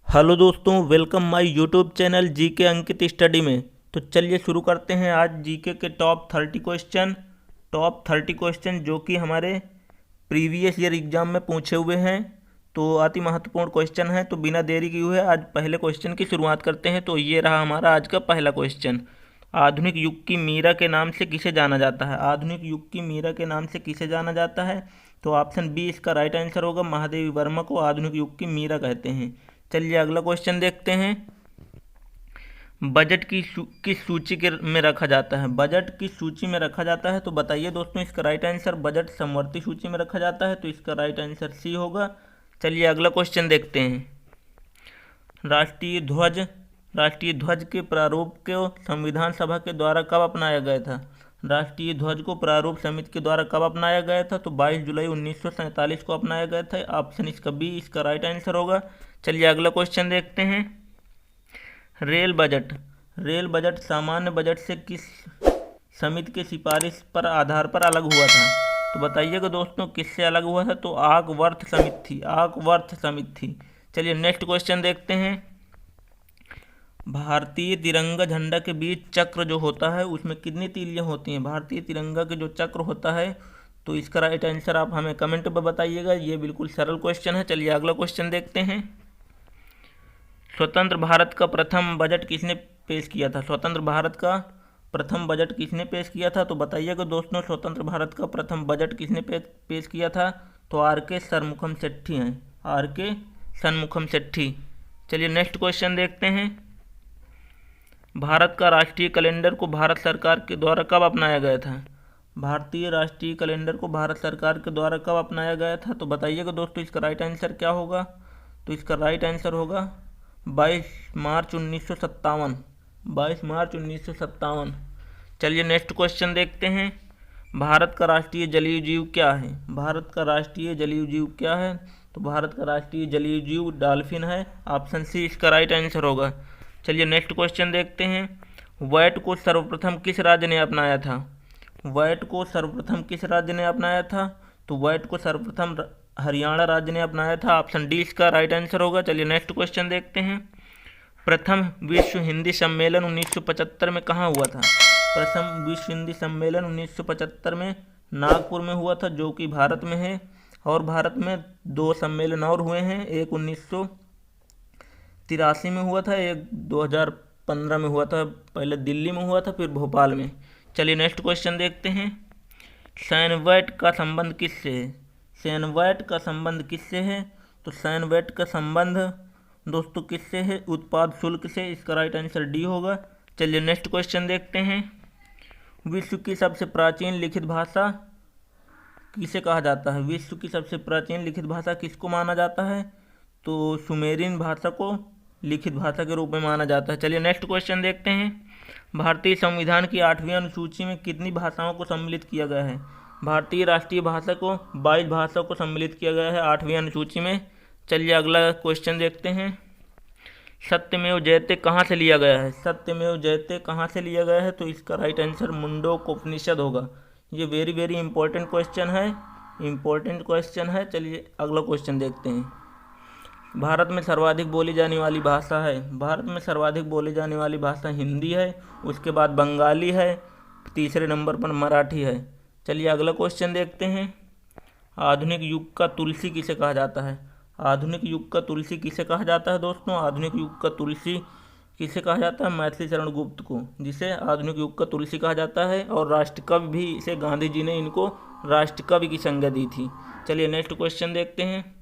Hello दोस्तों, welcome my YouTube channel GK Ankit study में। तो चलिए शुरू करते हैं आज जीके के टॉप 30 क्वेश्चन जो कि हमारे प्रीवियस ईयर एग्जाम में पूछे हुए हैं। तो अति महत्वपूर्ण क्वेश्चन है, तो बिना देरी किए हुए आज पहले क्वेश्चन की शुरुआत करते हैं। तो ये रहा हमारा आज का पहला क्वेश्चन। आधुनिक युग की मीरा के नाम से किसे जाना जाता है? आधुनिक युग की मीरा के नाम से किसे जाना जाता है? तो ऑप्शन बी इसका राइट आंसर होगा। महादेवी वर्मा को आधुनिक युग की मीरा कहते हैं। चलिए अगला क्वेश्चन देखते हैं। बजट किस सूची के में रखा जाता है? बजट किस सूची में रखा जाता है? तो बताइए दोस्तों इसका राइट आंसर। बजट समवर्ती सूची में रखा जाता है, तो इसका राइट आंसर सी होगा। चलिए अगला क्वेश्चन देखते हैं। राष्ट्रीय ध्वज के प्रारूप को संविधान सभा के द्वारा कब अपनाया गया था? राष्ट्रीय ध्वज को प्रारूप समिति के द्वारा कब अपनाया गया था? तो 22 जुलाई 1947 को अपनाया गया था। ऑप्शन इसका बी इसका राइट आंसर होगा। चलिए अगला क्वेश्चन देखते हैं। रेल बजट सामान्य बजट से किस समिति के सिफारिश पर आधार पर अलग हुआ था? तो बताइएगा दोस्तों किससे अलग हुआ था? तो आकवर्थ समिति थी। चलिए नेक्स्ट क्वेश्चन देखते हैं। भारतीय तिरंगा झंडा के बीच चक्र जो होता है उसमें कितनी तीलियां होती हैं? भारतीय तिरंगा के जो चक्र होता है, तो इसका राइट आंसर आप हमें कमेंट पर बताइएगा। ये बिल्कुल सरल क्वेश्चन है। चलिए अगला क्वेश्चन देखते हैं। स्वतंत्र भारत का प्रथम बजट किसने पेश किया था? स्वतंत्र भारत का प्रथम बजट किसने पेश किया था? तो बताइएगा दोस्तों स्वतंत्र भारत का प्रथम बजट किसने पेश किया था? तो आर.के. शनमुखम सेट्टी हैं। आर.के. शनमुखम सेट्टी। चलिए नेक्स्ट क्वेश्चन देखते हैं। भारत का राष्ट्रीय कैलेंडर को भारत सरकार के द्वारा कब अपनाया गया था? भारतीय राष्ट्रीय कैलेंडर को भारत सरकार के द्वारा कब अपनाया गया था? तो बताइएगा दोस्तों इसका राइट आंसर क्या होगा? तो इसका राइट आंसर होगा 22 मार्च 1957। 22 मार्च 1957। चलिए नेक्स्ट क्वेश्चन देखते हैं। भारत का राष्ट्रीय जलीय जीव क्या है? भारत का राष्ट्रीय जलीय जीव क्या है? तो भारत का राष्ट्रीय जलीय जीव डॉल्फिन है। ऑप्शन सी इसका राइट आंसर होगा। चलिए नेक्स्ट क्वेश्चन देखते हैं। वैट को सर्वप्रथम किस राज्य ने अपनाया था? वैट को सर्वप्रथम किस राज्य ने अपनाया था? तो वैट को सर्वप्रथम हरियाणा राज्य ने अपनाया था। ऑप्शन डी इसका राइट आंसर होगा। चलिए नेक्स्ट क्वेश्चन देखते हैं। प्रथम विश्व हिंदी सम्मेलन 1975 में कहाँ हुआ था? प्रथम विश्व हिंदी सम्मेलन 1975 में नागपुर में हुआ था, जो कि भारत में है। और भारत में 2 सम्मेलन और हुए हैं। एक 1983 में हुआ था, एक 2015 में हुआ था। पहले दिल्ली में हुआ था, फिर भोपाल में। चलिए नेक्स्ट क्वेश्चन देखते हैं। सैनवैट का संबंध किससे है? सैनवैट का संबंध किससे है? तो सैनवैट का संबंध दोस्तों किससे है? उत्पाद शुल्क से। इसका राइट आंसर डी होगा। चलिए नेक्स्ट क्वेश्चन देखते हैं। विश्व की सबसे प्राचीन लिखित भाषा किसे कहा जाता है? विश्व की सबसे प्राचीन लिखित भाषा किसको माना जाता है? तो सुमेरियन भाषा को लिखित भाषा के रूप में माना जाता है। चलिए नेक्स्ट क्वेश्चन देखते हैं। भारतीय संविधान की 8वीं अनुसूची में कितनी भाषाओं को सम्मिलित किया गया है? भारतीय राष्ट्रीय भाषा को 22 भाषाओं को सम्मिलित किया गया है 8वीं अनुसूची में। चलिए अगला क्वेश्चन देखते हैं। सत्यमेव जयते कहाँ से लिया गया है? सत्यमेव जयते कहाँ से लिया गया है? तो इसका राइट आंसर मुंडकोपनिषद होगा। ये वेरी वेरी इंपॉर्टेंट क्वेश्चन है। चलिए अगला क्वेश्चन देखते हैं। भारत में सर्वाधिक बोली जाने वाली भाषा है। भारत में सर्वाधिक बोली जाने वाली भाषा हिंदी है, उसके बाद बंगाली है, तीसरे नंबर पर मराठी है। चलिए अगला क्वेश्चन देखते हैं। आधुनिक युग का तुलसी किसे कहा जाता है? आधुनिक युग का तुलसी किसे कहा जाता है दोस्तों? आधुनिक युग का तुलसी किसे कहा जाता है? मैथिली शरण गुप्त को, जिसे आधुनिक युग का तुलसी कहा जाता है। और राष्ट्रकवि भी इसे गांधी जी ने इनको राष्ट्रकवि की संज्ञा दी थी। चलिए नेक्स्ट क्वेश्चन देखते हैं।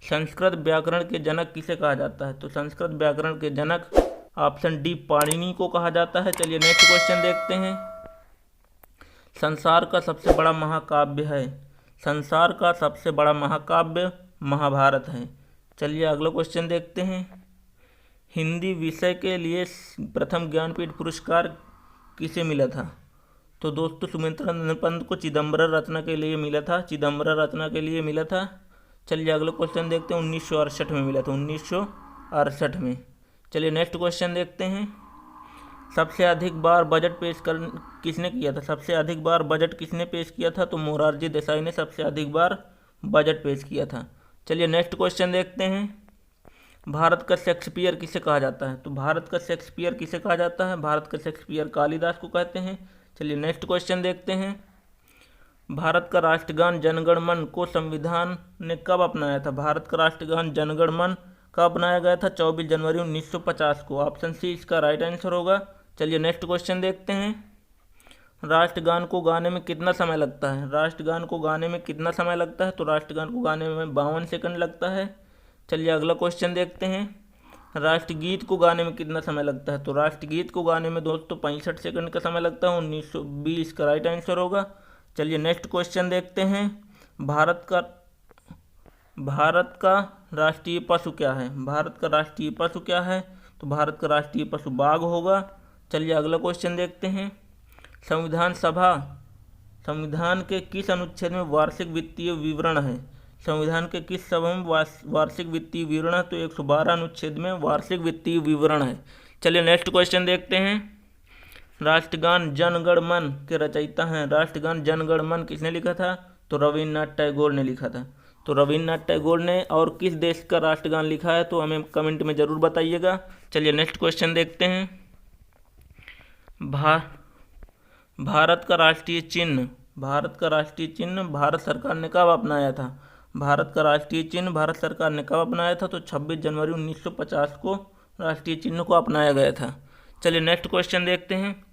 संस्कृत व्याकरण के जनक किसे कहा जाता है? तो संस्कृत व्याकरण के जनक ऑप्शन डी पाणिनि को कहा जाता है। चलिए नेक्स्ट क्वेश्चन देखते हैं। संसार का सबसे बड़ा महाकाव्य महाभारत है। चलिए अगला क्वेश्चन देखते हैं। हिंदी विषय के लिए प्रथम ज्ञानपीठ पुरस्कार किसे मिला था? तो दोस्तों सुमित्रा पंत को चिदम्बरम रचना के लिए मिला था। चलिए अगला क्वेश्चन देखते हैं। 1968 में मिला था, 1968 में। चलिए नेक्स्ट क्वेश्चन देखते हैं। सबसे अधिक बार बजट किसने किया था? सबसे अधिक बार बजट किसने पेश किया था? तो मोरारजी देसाई ने सबसे अधिक बार बजट पेश किया था। चलिए नेक्स्ट क्वेश्चन देखते हैं। भारत का शेक्सपियर किसे कहा जाता है? तो भारत का शेक्सपियर किसे कहा जाता है? भारत का शेक्सपियर कालिदास को कहते हैं। चलिए नेक्स्ट क्वेश्चन देखते हैं। भारत का राष्ट्रगान जनगण मन को संविधान ने कब अपनाया था? भारत का राष्ट्रगान जनगण मन कब अपनाया गया था? 24 जनवरी 1950 को। ऑप्शन सी इसका राइट आंसर होगा। चलिए नेक्स्ट क्वेश्चन देखते हैं। राष्ट्रगान को गाने में कितना समय लगता है? राष्ट्रगान को गाने में कितना समय लगता है? तो राष्ट्रगान को गाने में 52 सेकंड लगता है। चलिए अगला क्वेश्चन देखते हैं। राष्ट्रगीत को गाने में कितना समय लगता है? तो राष्ट्रगीत को गाने में दोस्तों 65 सेकंड का समय लगता है। 1920 का राइट आंसर होगा। चलिए नेक्स्ट क्वेश्चन देखते हैं। भारत का राष्ट्रीय पशु क्या है? भारत का राष्ट्रीय पशु क्या है? तो भारत का राष्ट्रीय पशु बाघ होगा। चलिए अगला क्वेश्चन देखते हैं। संविधान के किस अनुच्छेद में वार्षिक वित्तीय विवरण है? संविधान के किस सभा में वार्षिक वित्तीय विवरण है? तो 112 अनुच्छेद में वार्षिक वित्तीय विवरण है। चलिए नेक्स्ट क्वेश्चन देखते हैं। राष्ट्रगान जनगण मन के रचयिता हैं। राष्ट्रगान जनगण मन किसने लिखा था? तो रविन्द्रनाथ टैगोर ने लिखा था। तो रविन्द्रनाथ टैगोर ने और किस देश का राष्ट्रगान लिखा है? तो हमें कमेंट में ज़रूर बताइएगा। चलिए नेक्स्ट क्वेश्चन देखते हैं। भारत का राष्ट्रीय चिन्ह भारत सरकार ने कब अपनाया था? भारत का राष्ट्रीय चिन्ह भारत सरकार ने कब अपनाया था? तो 26 जनवरी 1950 को राष्ट्रीय चिन्ह को अपनाया गया था। चलिए नेक्स्ट क्वेश्चन देखते हैं।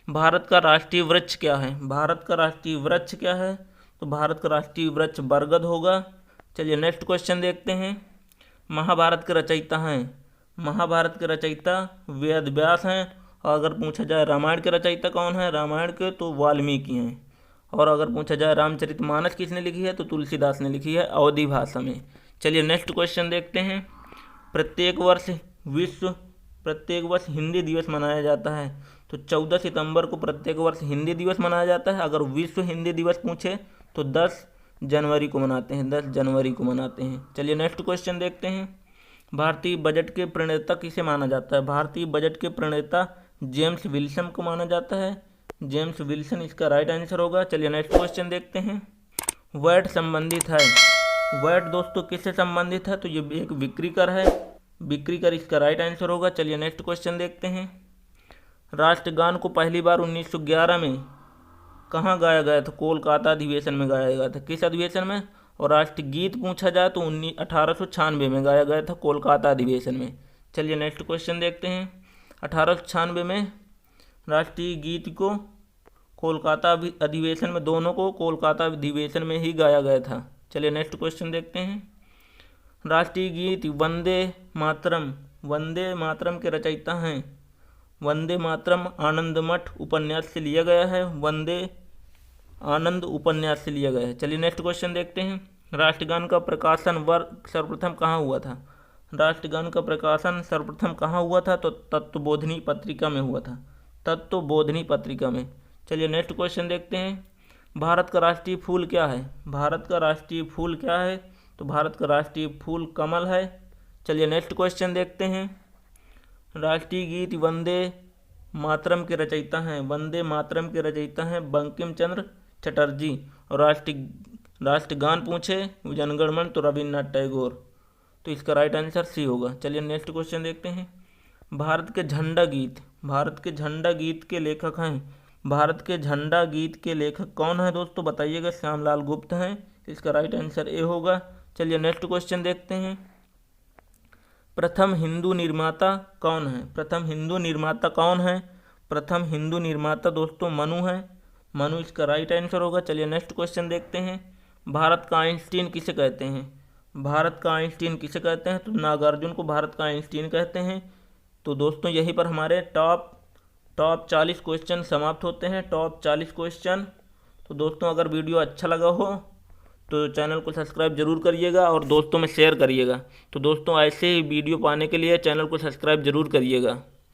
भारत का राष्ट्रीय वृक्ष क्या है? भारत का राष्ट्रीय वृक्ष क्या है? तो भारत का राष्ट्रीय वृक्ष बरगद होगा। चलिए नेक्स्ट क्वेश्चन देखते हैं। महाभारत के रचयिता हैं। महाभारत के रचयिता वेद व्यास हैं। और अगर पूछा जाए रामायण के रचयिता कौन है? रामायण के तो वाल्मीकि हैं। और अगर पूछा जाए रामचरितमानस किसने लिखी है? तो तुलसीदास ने लिखी है अवधी भाषा में। चलिए नेक्स्ट क्वेश्चन देखते हैं। प्रत्येक वर्ष हिंदी दिवस मनाया जाता है। तो 14 सितंबर को प्रत्येक वर्ष हिंदी दिवस मनाया जाता है। अगर विश्व हिंदी दिवस पूछे तो 10 जनवरी को मनाते हैं। चलिए नेक्स्ट क्वेश्चन देखते हैं। भारतीय बजट के प्रणेता किसे माना जाता है? भारतीय बजट के प्रणेता जेम्स विल्सन को माना जाता है। जेम्स विल्सन इसका राइट आंसर होगा। चलिए नेक्स्ट क्वेश्चन देखते हैं। वैट संबंधित है। वैट दोस्तों किससे संबंधित है? तो ये एक बिक्री कर है। बिक्री कर इसका राइट आंसर होगा। चलिए नेक्स्ट क्वेश्चन देखते हैं। राष्ट्रगान को पहली बार 1911 में कहाँ गाया गया था? कोलकाता अधिवेशन में गाया गया था। किस अधिवेशन में? और राष्ट्रगीत पूछा जाए तो 1896 में गाया गया था कोलकाता अधिवेशन में। चलिए नेक्स्ट क्वेश्चन देखते हैं। 1896 में राष्ट्रीय गीत को कोलकाता अधिवेशन में, दोनों को कोलकाता अधिवेशन में ही गाया गया था। चलिए नेक्स्ट क्वेश्चन देखते हैं। राष्ट्रीय गीत वंदे मातरम के रचयिता हैं। वंदे मातरम आनंदमठ उपन्यास से लिया गया है। आनंद उपन्यास से लिया गया है। चलिए नेक्स्ट क्वेश्चन देखते हैं। राष्ट्रगान का प्रकाशन सर्वप्रथम कहाँ हुआ था? राष्ट्रगान का प्रकाशन सर्वप्रथम कहाँ हुआ था? तो तत्वबोधिनी पत्रिका में हुआ था। तत्वबोधिनी पत्रिका में। चलिए नेक्स्ट क्वेश्चन देखते हैं। भारत का राष्ट्रीय फूल क्या है? भारत का राष्ट्रीय फूल क्या है? तो भारत का राष्ट्रीय फूल कमल है। चलिए नेक्स्ट क्वेश्चन देखते हैं। राष्ट्रीय गीत वंदे मातरम के रचयिता हैं बंकिम चंद्र चटर्जी। और राष्ट्रगान पूछे जनगण मन तो रविन्द्रनाथ टैगोर। तो इसका राइट आंसर सी होगा। चलिए नेक्स्ट क्वेश्चन देखते हैं। भारत के झंडा गीत के लेखक हैं। भारत के झंडा गीत के लेखक कौन है दोस्तों? बताइएगा। श्यामलाल गुप्त हैं। इसका राइट आंसर ए होगा। चलिए नेक्स्ट क्वेश्चन देखते हैं। प्रथम हिंदू निर्माता कौन है? प्रथम हिंदू निर्माता दोस्तों मनु है। मनु इसका राइट आंसर होगा। चलिए नेक्स्ट क्वेश्चन देखते हैं। भारत का आइंस्टीन किसे कहते हैं? तो नागार्जुन को भारत का आइंस्टीन कहते हैं। तो दोस्तों यहीं पर हमारे टॉप 40 क्वेश्चन समाप्त होते हैं। Top 40 question. तो दोस्तों अगर वीडियो अच्छा लगा हो तो चैनल को सब्सक्राइब जरूर करिएगा और दोस्तों में शेयर करिएगा। तो दोस्तों ऐसे ही वीडियो पाने के लिए चैनल को सब्सक्राइब जरूर करिएगा।